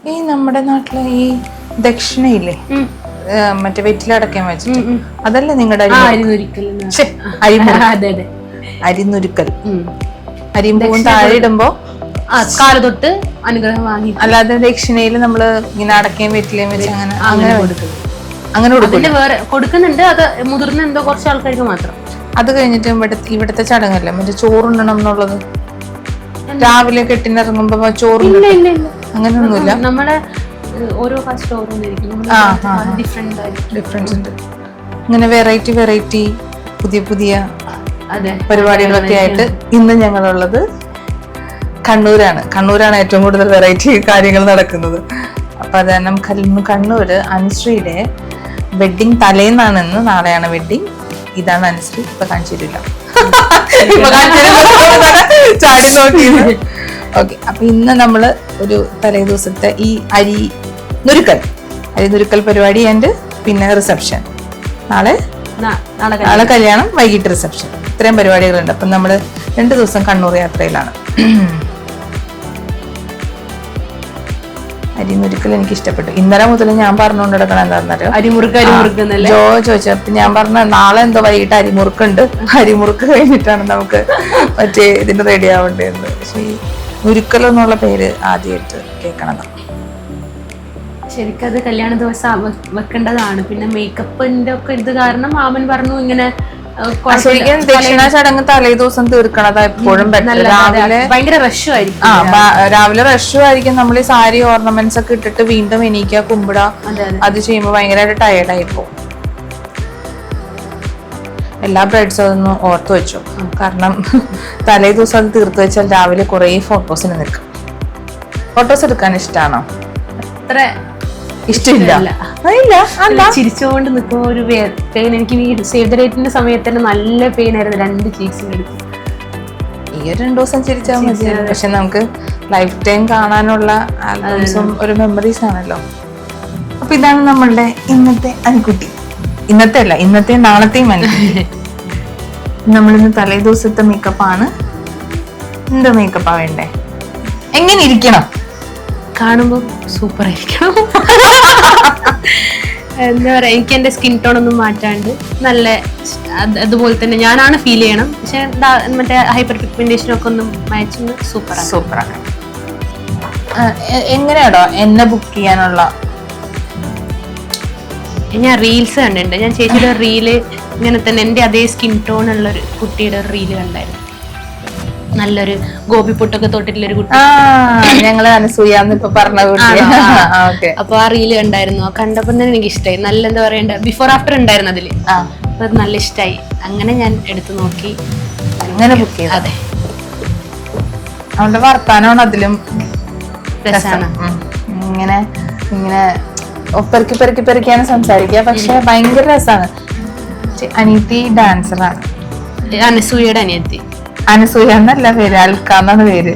ഈ നമ്മുടെ നാട്ടിലെ ഈ ദക്ഷിണയില്ലേ മറ്റേ വെറ്റിലടക്കാൻ വെച്ചിട്ട് അതല്ലേ നിങ്ങളുടെ അരിനുരുക്കൽ അരിമ്പൂവും താഴെ ഇടുമ്പോ കാല് തൊട്ട് അനുഗ്രഹം വാങ്ങി. അല്ലാതെ ദക്ഷിണയില് നമ്മള് ഇങ്ങനെ അടക്കയും വെറ്റിലയും വെച്ച് അങ്ങനെ കൊടുക്കില്ല. വേറെ കൊടുക്കുന്നുണ്ട്, അത് മുതിർന്ന എന്തോ കുറച്ച് ആൾക്കാർക്ക് മാത്രം. അത് കഴിഞ്ഞിട്ട് ഇവിടുത്തെ ചടങ്ങല്ലേ മറ്റേ ചോറുണ്ണണം എന്നുള്ളത്, രാവിലെ കെട്ടിനിറങ്ങുമ്പോ ചോറ് അങ്ങനെയൊന്നുമില്ല. നമ്മളെ ഓരോ കാസ്റ്റ് ഡിഫറൻസ് ഉണ്ട്. ഇങ്ങനെ വെറൈറ്റി പുതിയ പരിപാടികളൊക്കെ ആയിട്ട് ഇന്ന് ഞങ്ങളുള്ളത് കണ്ണൂരാണ് ഏറ്റവും കൂടുതൽ വെറൈറ്റി കാര്യങ്ങൾ നടക്കുന്നത്. അപ്പൊ അത് കാരണം കണ്ണൂര് അനുശ്രീയുടെ വെഡിങ് തലേന്നാണെന്ന്, നാളെയാണ് വെഡിങ്. ഇതാണ് അനുശ്രീ, ഇപ്പൊ കാണിച്ചിട്ടില്ല ചാടി നോക്കിയത്. ഓക്കെ, അപ്പൊ ഇന്ന് നമ്മള് ഒരു തലേ ദിവസത്തെ ഈ അരിനുരുക്കൽ പരിപാടി ആൻഡ് പിന്നെ റിസപ്ഷൻ. നാളെ കല്യാണം, വൈകിട്ട് റിസപ്ഷൻ, ഇത്രയും പരിപാടികളുണ്ട്. അപ്പൊ നമ്മള് 2 ദിവസം കണ്ണൂർ യാത്രയിലാണ്. അരിമുറുക്കൽ എനിക്ക് ഇഷ്ടപ്പെട്ടു. ഇന്നലെ മുതൽ ഞാൻ പറഞ്ഞുകൊണ്ട് നടക്കണം എന്താണെന്നറിയോ, അരിമുറുക്ക് ജോ ചോദിച്ചപ്പോ ഞാൻ പറഞ്ഞ നാളെ എന്തോ വൈകിട്ട് അരിമുറുക്ക് കഴിഞ്ഞിട്ടാണ് നമുക്ക് മറ്റേ ഇതിന് റെഡി ആവേണ്ടതെന്ന്. പക്ഷെ ഈ മുരുക്കൽ എന്നുള്ള പേര് ആദ്യമായിട്ട് കേൾക്കണത്. ശരിക്കും അത് കല്യാണ ദിവസം വെക്കേണ്ടതാണ്. പിന്നെ മേക്കപ്പിന്റെ ഒക്കെ ഇത് കാരണം മാമൻ പറഞ്ഞു ഇങ്ങനെ ശരിക്കും ദക്ഷിണ ചടങ്ങ് തലേ ദിവസം തീർക്കണതാ എപ്പോഴും ഭയങ്കര റഷും ആയിരിക്കും. രാവിലെ റഷും ആയിരിക്കും. നമ്മൾ ഈ സാരി ഓർണമെന്റ്സ് ഒക്കെ ഇട്ടിട്ട് വീണ്ടും എണീക്കുക, കുമ്പിട, അത് ചെയ്യുമ്പോ ഭയങ്കരമായിട്ട് ടയർഡായി പോകും. എല്ലാ ബ്രൈഡ്സും അതൊന്ന് ഓർത്ത് വെച്ചു. കാരണം തലേ ദിവസം അത് തീർത്ത് വെച്ചാൽ രാവിലെ കുറെ ഫോട്ടോസിന് നിൽക്കും. ഫോട്ടോസ് എടുക്കാൻ ഇഷ്ടമാണോ? അത്ര ഇഷ്ടമില്ല. ചിരിച്ചുകൊണ്ട് നിൽക്കുമ്പോ ഒരു പെയിൻ. എനിക്ക് ഈ സേവ് ദ ഡേറ്റിന്റെ സമയത്ത് തന്നെ നല്ല പെയിൻ ആയിരുന്നു 2 ചീക്സിന് എടുത്ത്. ഈ ഒരു 2 ദിവസം ചിരിച്ചാൽ മതി. പക്ഷെ നമുക്ക് ലൈഫ് ടൈം കാണാനുള്ള ആൽബംസും ഒരു മെമ്മറീസ് ആണല്ലോ. അപ്പൊ ഇതാണ് നമ്മളുടെ ഇന്നത്തെ അനുക്കുട്ടി. ഇന്നത്തെ നാളത്തെയും അനുക്കുട്ടി. നമ്മളിന്ന് തലേ ദിവസത്തെ മേക്കപ്പാണ്. എന്താ മേക്കപ്പാ വേണ്ടേ? എങ്ങനെ ഇരിക്കണം? കാണുമ്പോ സൂപ്പർ ആയിരിക്കണം. എന്താ പറയാ, എനിക്ക് എന്റെ സ്കിൻ ടോൺ ഒന്നും മാറ്റാണ്ട് നല്ല അതുപോലെ തന്നെ ഞാനാണ് ഫീൽ ചെയ്യണം. പക്ഷെ മറ്റേ ഹൈപ്പർ പിഗ്മെന്റേഷൻ ഒക്കെ ഒന്നും മാച്ച് സൂപ്പറാണ്. എങ്ങനെയാണോ എന്നെ ബുക്ക് ചെയ്യാനുള്ള? ഞാൻ റീൽസ് കണ്ടിട്ടുണ്ട്. ഞാൻ ചേച്ചിയുടെ റീല് ഇങ്ങനെ തന്നെ എന്റെ അതേ സ്കിൻ ടോൺ ഉള്ള ഒരു കുട്ടിയുടെ റീല് കണ്ടായിരുന്നു. നല്ലൊരു ഗോപി പൊട്ടൊക്കെ തൊട്ടിട്ടുള്ളൊരു കുട്ടി, ഞങ്ങള് അനസൂയാന്ന് ഇപ്പൊ പറഞ്ഞ കുട്ടി. അപ്പൊ ആ റീല് കണ്ടായിരുന്നു. കണ്ടപ്പോ തന്നെ എനിക്ക് ഇഷ്ടമായി. നല്ല എന്താ പറയണ്ട, ബിഫോർ ആഫ്റ്റർ ഉണ്ടായിരുന്നു അതില്. അപ്പൊ അത് നല്ല ഇഷ്ടമായി. അങ്ങനെ ഞാൻ എടുത്തു നോക്കി, അങ്ങനെ ബുക്ക് ചെയ്തു. അതെ, അവളുടെ വർത്താനമാണ് അതിലും രസമാണ്. ഇങ്ങനെ പെറുക്കിയാണ് സംസാരിക്കുക. പക്ഷെ ഭയങ്കര രസമാണ്. അനിയത്തി ഡാൻസറാണ്. അനസൂയയുടെ അനിയത്തി. അനസൂയ എന്നല്ല പേര്, അൽക്കാന്നാണ് പേര്.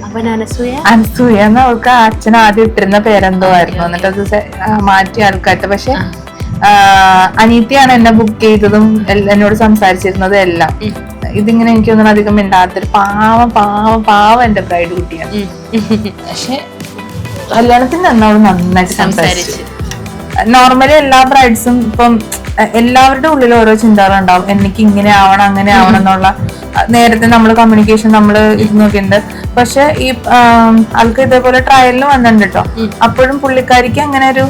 അനസൂയ എന്ന് അവൾക്ക് അച്ഛൻ ആദ്യം ഇട്ടിരുന്ന പേരെന്തോ ആയിരുന്നു. എന്നിട്ട് അത് മാറ്റി അൽക്കാട്ട്. പക്ഷെ അനീത്തിയാണ് എന്നെ ബുക്ക് ചെയ്തതും എന്നോട് സംസാരിച്ചിരുന്നതും എല്ലാം. ഇതിങ്ങനെ എനിക്കൊന്നും അധികം മിണ്ടാത്തൊരു പാവം എന്റെ ബ്രൈഡ് കുട്ടിയാണ്. പക്ഷെ കല്യാണത്തിന് എന്നോട് നന്നായിട്ട് സംസാരിച്ചു. നോർമലി എല്ലാ ബ്രൈഡ്സും ഇപ്പം എല്ലാവരുടെ ഉള്ളിൽ ഓരോ ചിന്തകളുണ്ടാവും. എനിക്ക് ഇങ്ങനെ ആവണം അങ്ങനെ ആവണം എന്നുള്ള. നേരത്തെ നമ്മൾ കമ്മ്യൂണിക്കേഷൻ ഇത് നോക്കിയിട്ടുണ്ട്. പക്ഷെ ഈ ആൾക്ക് ഇതേപോലെ ട്രയലിന് വന്നിട്ടുണ്ട് കേട്ടോ. അപ്പോഴും പുള്ളിക്കാരിക്ക് അങ്ങനെ ഒരു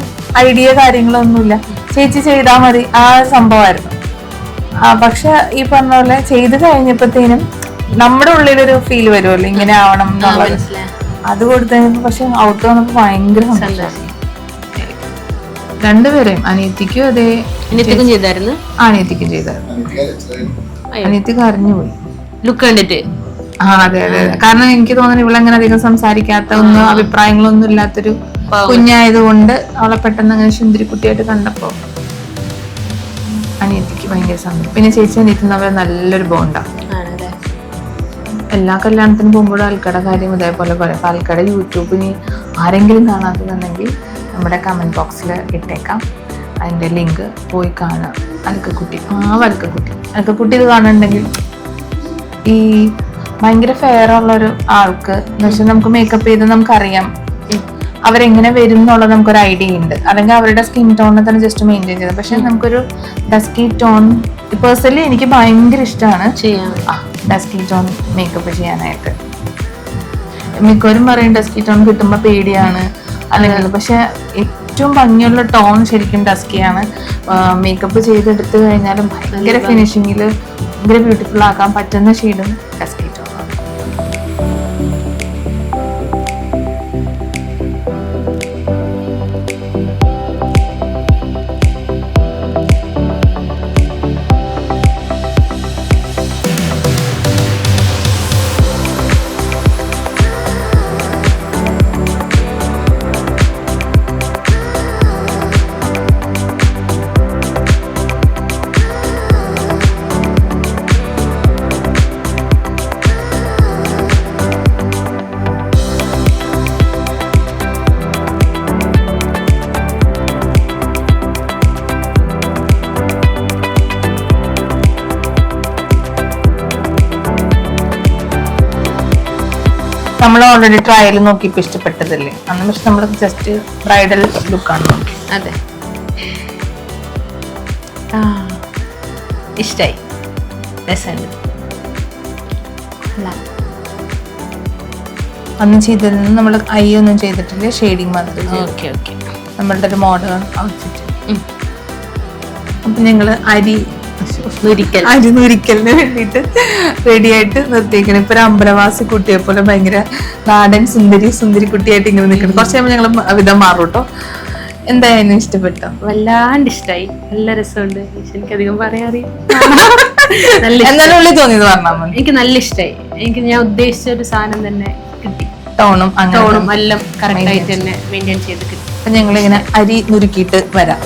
ഐഡിയ കാര്യങ്ങളൊന്നുമില്ല. ചേച്ചി ചെയ്താൽ മതി ആ സംഭവമായിരുന്നു. പക്ഷെ ഈ പറഞ്ഞ പോലെ ചെയ്ത് കഴിഞ്ഞപ്പോഴത്തേനും നമ്മുടെ ഉള്ളിലൊരു ഫീൽ വരുമല്ലോ, ഇങ്ങനെ ആവണം എന്നുള്ളത്. അത് കൊടുത്തു കഴിഞ്ഞപ്പോ പക്ഷെ ഔട്ട് വന്നപ്പോ ഭയങ്കര സന്തോഷം. രണ്ടുപേരെയും അനിയത്തിക്കും അതെ, അനിയത്തിക്കും ചെയ്തായിരുന്നു. അനിയത്തി കരഞ്ഞുപോയി ലുക്ക് കണ്ടിട്ട്. അതെ. കാരണം എനിക്ക് തോന്നുന്നു ഇവളങ്ങനെ അധികം സംസാരിക്കാത്ത, ഒന്നും അഭിപ്രായങ്ങളൊന്നും ഇല്ലാത്തൊരു കുഞ്ഞായതുകൊണ്ട് അവളെ പെട്ടെന്ന് അങ്ങനെ സുന്ദരിക്കുട്ടിയായിട്ട് കണ്ടപ്പോ അനിയത്തിക്ക് ഭയങ്കര സന്തോഷം. പിന്നെ ചേച്ചി അനിയത്തി തമ്മിൽ നല്ലൊരു ബോണ്ടാണ്. എല്ലാ കല്യാണത്തിനും പോകുമ്പോഴും ആൽക്കട കാര്യം ഇതേപോലെ പറയും. അപ്പൊ ആൽക്കട യൂട്യൂബിന് ആരെങ്കിലും കാണാത്തതുണ്ടെങ്കിൽ നമ്മുടെ കമന്റ് ബോക്സിൽ ഇട്ടേക്കാം. അതിന്റെ ലിങ്ക് പോയി കാണാം. അൽക്കക്കുട്ടി അൽക്കക്കുട്ടി ഇത് കാണുന്നുണ്ടെങ്കിൽ ഈ ഭയങ്കര ഫെയർ ഉള്ള ഒരു ആൾക്ക് എന്ന് വെച്ചാൽ നമുക്ക് മേക്കപ്പ് ചെയ്ത് നമുക്കറിയാം അവരെങ്ങനെ വരും എന്നുള്ളത് നമുക്കൊരു ഐഡിയ ഉണ്ട്, അല്ലെങ്കിൽ അവരുടെ സ്കിൻ ടോണിനെ തന്നെ ജസ്റ്റ് മെയിൻറ്റെയിൻ ചെയ്തത്. പക്ഷെ നമുക്കൊരു ഡസ്കി ടോൺ പേഴ്സണലി എനിക്ക് ഭയങ്കര ഇഷ്ടമാണ് ഡസ്കി ടോൺ മേക്കപ്പ് ചെയ്യാനായിട്ട്. മിക്കവരും പറയും ഡസ്കി ടോൺ കിട്ടുമ്പോൾ പേടിയാണ് അല്ലെങ്കിൽ, പക്ഷെ ഏറ്റവും ഭംഗിയുള്ള ടോൺ ശരിക്കും ഡസ്കിയാണ്. മേക്കപ്പ് ചെയ്തെടുത്തു കഴിഞ്ഞാലും ഭയങ്കര ഫിനിഷിങ്ങിൽ ഭയങ്കര ബ്യൂട്ടിഫുൾ ആക്കാൻ പറ്റുന്ന ഷെയ്ഡും ഡസ്കി ടോൺ. നമ്മൾ ഓൾറെഡി ട്രയൽ നോക്കിയപ്പോ ഇഷ്ടപ്പെട്ടതല്ലേ അന്ന്, പക്ഷെ നമ്മൾ ജസ്റ്റ് ബ്രൈഡൽ ലുക്കാണ് നോക്കി. അതെ, ഇഷ്ടായി, രസമുണ്ട്. അന്ന് ചെയ്തതിൽ നമ്മൾ ഐ ഒന്നും ചെയ്തിട്ടില്ല, ഷെയ്ഡിങ് മാത്രമേ. ഓക്കെ ഓക്കെ, നമ്മളുടെ ഒരു മോഡേൺ ഔട്ട്ഫിറ്റ്. അപ്പൊ ഞങ്ങള് അരി നുരിക്കലിന് വേണ്ടിയിട്ട് റെഡി ആയിട്ട് നിർത്തിയിരിക്കണം. ഇപ്പൊ ഒരു അമ്പലവാസി കുട്ടിയെ പോലെ ഭയങ്കര നാടൻ സുന്ദരി കുട്ടിയായിട്ട് ഇങ്ങനെ നിൽക്കണം. കുറച്ച് കഴിയുമ്പോൾ ഞങ്ങൾ വിധം മാറും കേട്ടോ. എന്തായാലും ഇഷ്ടപ്പെട്ടോ? വല്ലാണ്ട് ഇഷ്ടമായി, നല്ല രസമുണ്ട്. എനിക്കധികം പറയാറിയ എന്നാലും ഉള്ളിൽ തോന്നിയത് പറഞ്ഞാൽ മതി. എനിക്ക് നല്ല ഇഷ്ടമായി. എനിക്ക് ഞാൻ ഉദ്ദേശിച്ച ഒരു സാധനം തന്നെ കിട്ടി. ടോണും എല്ലാം കറക്റ്റ് ആയിട്ട് തന്നെ മെയിൻറ്റെയിൻ ചെയ്ത് കിട്ടി. അപ്പൊ ഞങ്ങളിങ്ങനെ അരി നുരുക്കിയിട്ട് വരാം.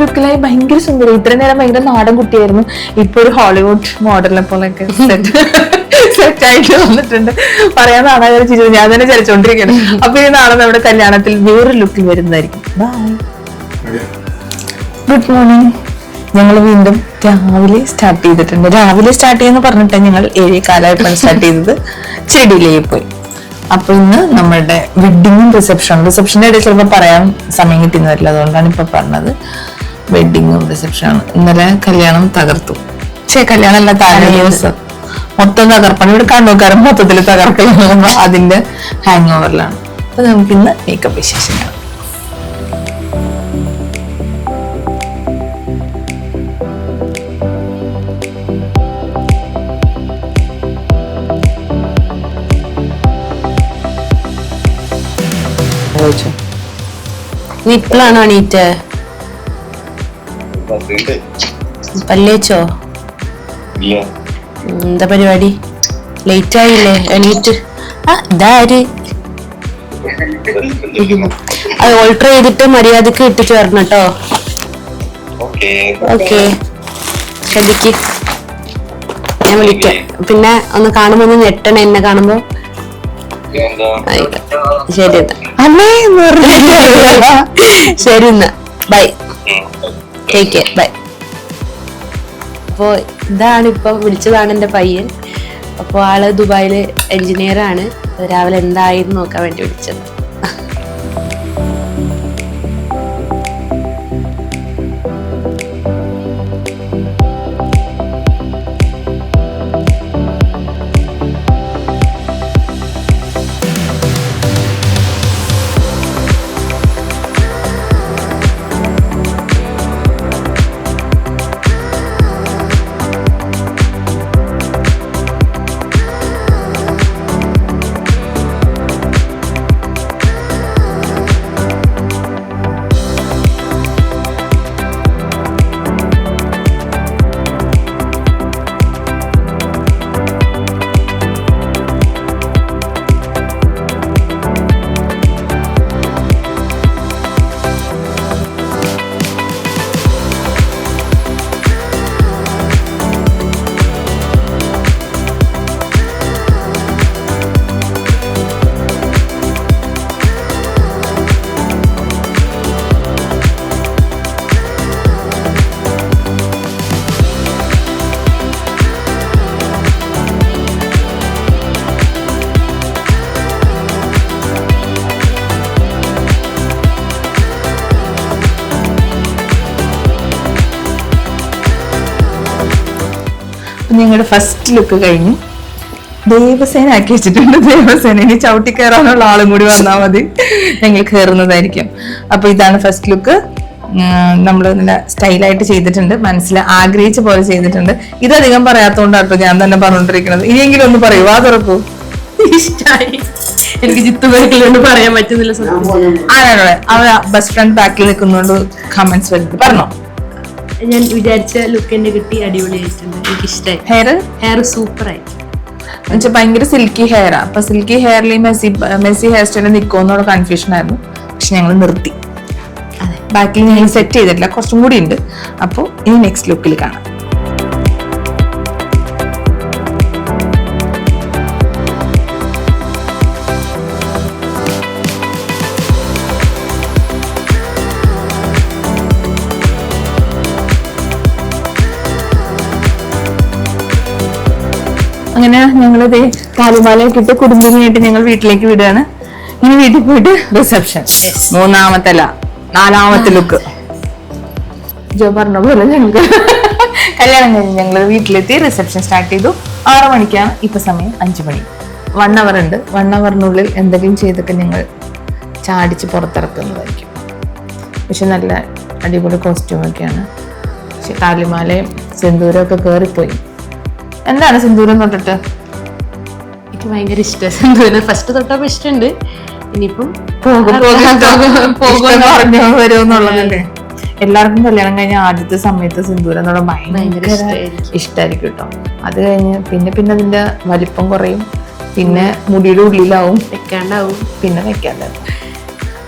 ലുക്കിലായി ഭയങ്കര സുന്ദരി. ഇത്രയും നേരം ഭയങ്കര നാടൻ കുട്ടിയായിരുന്നു, ഇപ്പൊ ഒരു ഹോളിവുഡ് മോഡലിനെ പോലെയൊക്കെ സെറ്റ് ആയിട്ട് വന്നിട്ടുണ്ട്. പറയാൻ നാളെ ചിരിച്ചു, ഞാൻ തന്നെ ചലിച്ചോണ്ടിരിക്കുകയാണ്. അപ്പൊ ഈ നാളെ നമ്മുടെ കല്യാണത്തിൽ വേറൊരു ലുക്കിൽ വരുന്നതായിരിക്കും. Bye, good morning. ഞങ്ങൾ വീണ്ടും രാവിലെ സ്റ്റാർട്ട് ചെയ്തിട്ടുണ്ട്. രാവിലെ സ്റ്റാർട്ട് ചെയ്യുന്ന പറഞ്ഞിട്ട് ഞങ്ങൾ 7:15 സ്റ്റാർട്ട് ചെയ്തത് ചെടിയിലേക്ക് പോയി. അപ്പൊ ഇന്ന് നമ്മളുടെ വെഡിങ്ങും റിസപ്ഷന്റെ ഇടയിൽ ചിലപ്പോൾ പറയാൻ സമയം കിട്ടിയെന്ന് വരില്ല, അതുകൊണ്ടാണ് ഇപ്പൊ പറഞ്ഞത്. വെഡിങ്ങും റിസപ്ഷനാണ്. ഇന്നലെ കല്യാണം തകർത്തു. കല്യാണം അല്ല, തലേ ദിവസം മൊത്തം തകർപ്പാണ്. ഇവിടെ കണ്ണൂക്കാരൻ മൊത്തത്തിൽ തകർക്കലാണ്, അതിന്റെ ഹാങ് ഓവറിലാണ്. അപ്പൊ നമുക്ക് ഇന്ന് മേക്കപ്പ് വിശേഷങ്ങൾ. നീ ഇപ്പോഴാണോ എണീറ്റ്? പല്ലേച്ചോ? എന്താ പരിപാടി? ലേറ്റ് ആയില്ലേ എണീറ്റ്? ഇതാര്? അത് ഓൾട്ടർ ചെയ്തിട്ട് മര്യാദക്ക് ഇട്ടിട്ട് വരണം കേട്ടോ. ഓക്കെ, ശ്രദ്ധിക്ക്. ഞാൻ വിളിക്കാം. പിന്നെ ഒന്ന് കാണുമ്പോ ഒന്ന് ഞെട്ടണേ എന്നെ കാണുമ്പോ. ശരി ശരി എന്നാ, ബൈ, ടേക്ക് കെയർ, ബൈ. അപ്പോ ഇതാണ് ഇപ്പൊ വിളിച്ചതാണ് എന്റെ പയ്യൻ. അപ്പൊ ആള് ദുബായില് എഞ്ചിനീയർ ആണ്. രാവിലെ എന്തായിരുന്നു നോക്കാൻ വേണ്ടി വിളിച്ചത്. ഞങ്ങളുടെ ഫസ്റ്റ് ലുക്ക് കഴിഞ്ഞു. ദേവസേന ആക്കി വെച്ചിട്ടുണ്ട്. ദേവസേന ഇനി ചവിട്ടി കയറാനുള്ള ആളും കൂടി വന്നാൽ മതി, ഞങ്ങൾ കയറുന്നതായിരിക്കും. അപ്പൊ ഇതാണ് ഫസ്റ്റ് ലുക്ക്. നമ്മൾ നല്ല സ്റ്റൈലായിട്ട് ചെയ്തിട്ടുണ്ട്, മനസ്സിൽ ആഗ്രഹിച്ച പോലെ ചെയ്തിട്ടുണ്ട്. ഇതധികം പറയാത്തോണ്ടാട്ടോ ഞാൻ തന്നെ പറഞ്ഞോണ്ടിരിക്കുന്നത്. ഇനിയെങ്കിലും ഒന്ന് പറയൂ, ആ തുറക്കൂ. ഇഷ്ടായി. എനിക്ക് ജിത്തു ബാക്കിലോണ്ട് പറയാൻ പറ്റുന്നില്ല. ആരാണ് അവ ബെസ്റ്റ് ഫ്രണ്ട് ബാക്കിൽ നിൽക്കുന്നോണ്ട് കമന്റ്സ് വരുന്നത് പറഞ്ഞോ. ഞാൻ വിചാരിച്ച ലുക്ക് എന്നെ കിട്ടി, അടിപൊളിയായിട്ടുണ്ട്, എനിക്ക് ഇഷ്ടമായി. ഹെയർ സൂപ്പറായി എന്നുവെച്ചാൽ ഭയങ്കര സിൽക്കി ഹെയറാ. അപ്പൊ സിൽക്കി ഹെയറിൽ മെസ്സി ഹെയർ സ്റ്റൈലിൽ നിൽക്കുമെന്നുള്ള കൺഫ്യൂഷൻ ആയിരുന്നു. പക്ഷെ ഞങ്ങൾ നിർത്തി. ബാക്കിൽ ഞങ്ങൾ സെറ്റ് ചെയ്തിട്ടില്ല, കുറച്ചും കൂടി ഉണ്ട്. അപ്പോൾ ഇനി നെക്സ്റ്റ് ലുക്കിൽ കാണാം. അങ്ങനെ ഞങ്ങളിത് താലിമാലയൊക്കെ ഇട്ട് കുടുംബിനിയായിട്ട് ഞങ്ങൾ വീട്ടിലേക്ക് വിടുകയാണ്. ഇനി വീട്ടിൽ പോയിട്ട് റിസപ്ഷൻ, നാലാമത്തെ ലുക്ക്. ജോ പറഞ്ഞ പോലെ ഞങ്ങൾക്ക് കല്യാണം കഴിഞ്ഞ് ഞങ്ങൾ വീട്ടിലെത്തി റിസപ്ഷൻ സ്റ്റാർട്ട് ചെയ്തു. 6 മണിക്കാണ്, ഇപ്പൊ സമയം 5 മണി. 1 അവർ ഉണ്ട്. 1 അവറിനുള്ളിൽ എന്തെങ്കിലും ചെയ്തൊക്കെ ഞങ്ങൾ ചാടിച്ച് പുറത്തിറക്കുന്നതായിരിക്കും. പക്ഷെ നല്ല അടിപൊളി കോസ്റ്റ്യൂമൊക്കെയാണ്. പക്ഷെ താലിമാലയും സിന്ദൂരമൊക്കെ കയറിപ്പോയി. എന്താണ് സിന്ദൂരം തൊട്ടിട്ട്? എനിക്ക് ഭയങ്കര ഇഷ്ടമാണ് സിന്ദൂരം. ഫസ്റ്റ് തൊട്ടപ്പോ ഇഷ്ടമുണ്ട്, ഇനിയിപ്പം വരുമെന്നുള്ളതല്ലേ. എല്ലാവർക്കും കല്യാണം കഴിഞ്ഞ ആദ്യത്തെ സമയത്ത് സിന്ദൂരം എന്നുള്ള ഭയങ്കര ഇഷ്ടമായിരിക്കും കേട്ടോ. അത് കഴിഞ്ഞ് പിന്നെ അതിന്റെ വലിപ്പം കുറയും, പിന്നെ മുടിയുടെ ഉള്ളിലാവും, വെക്കാണ്ടാവും, പിന്നെ വെക്കാണ്ടാവും.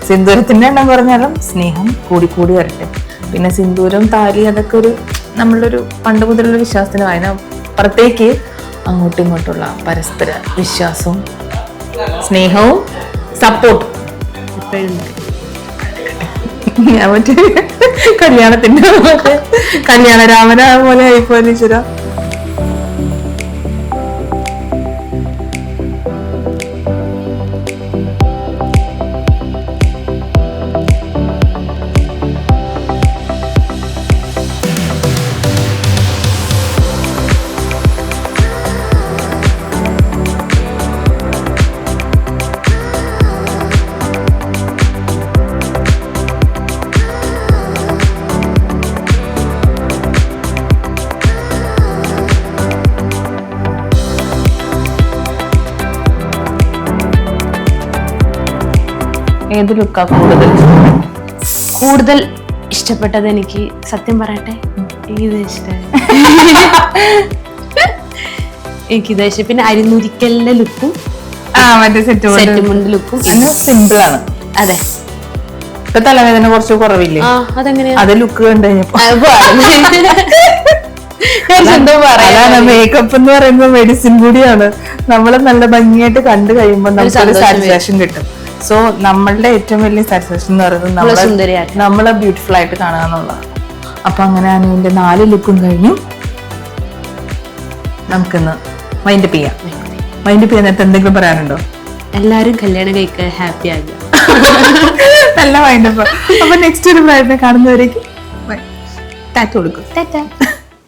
സിന്ദൂരത്തിന്റെ എണ്ണം പറഞ്ഞാലും സ്നേഹം കൂടി വരട്ടെ. പിന്നെ സിന്ദൂരം, താലി, അതൊക്കെ ഒരു നമ്മളൊരു പണ്ട് മുതലുള്ള വിശ്വാസത്തിന് വായന. പുറത്തേക്ക് അങ്ങോട്ടും ഇങ്ങോട്ടുള്ള പരസ്പര വിശ്വാസവും സ്നേഹവും സപ്പോർട്ടും ഞാൻ മറ്റേ കല്യാണത്തിന്റെ കല്യാണ രാമന പോലെ ആയിപ്പോലെ ഈശ്വര. ഏത് ലുക്കാ കൂടുതൽ ഇഷ്ടപ്പെട്ടത്? എനിക്ക് സത്യം പറയട്ടെ, ഇത് ഇഷ്ടമായി. എനിക്കിത് ഇഷ്ടം. പിന്നെ അരിനുരിക്കലിന്റെ ലുക്കും മറ്റേ സെറ്റുമുണ്ട് ലുക്കും സിമ്പിൾ ആണ്. അതെ, ഇപ്പൊ തലവേദന കുറച്ച് കുറവില്ലേ? അതെങ്ങനെയാ? അത് ലുക്ക് കണ്ടു കഴിഞ്ഞപ്പോ മേക്കപ്പ് എന്ന് പറയുന്നത് മെഡിസിൻ കൂടിയാണ്. നമ്മള് നല്ല ഭംഗിയായിട്ട് കണ്ടു കഴിയുമ്പോൾ നമുക്കൊരു സാറ്റിസ്ഫാക്ഷൻ കിട്ടും. സോ നമ്മളുടെ ഏറ്റവും വലിയ സാറ്റിസ്ഫാക്ഷൻ എന്ന് പറയുന്നത് നമ്മളെ ബ്യൂട്ടിഫുൾ ആയിട്ട് കാണുക എന്നുള്ളതാണ്. അപ്പൊ അങ്ങനെ അനുവിന്റെ 4 ലുക്കും കഴിഞ്ഞു. നമുക്കിന്ന് മൈൻഡപ്പ് ചെയ്യാം. മൈൻഡപ്പ് ചെയ്യാൻ നേരത്തെ എന്തെങ്കിലും പറയാനുണ്ടോ? എല്ലാരും കല്യാണം കഴിക്കാൻ ഹാപ്പി ആകുക. നല്ല മൈൻഡപ്പ്. അപ്പൊ നെക്സ്റ്റ് ഒരു പ്രയത്നം കാണുന്നവരേക്കും ടാറ്റ കൊടുക്കും. ടാറ്റ.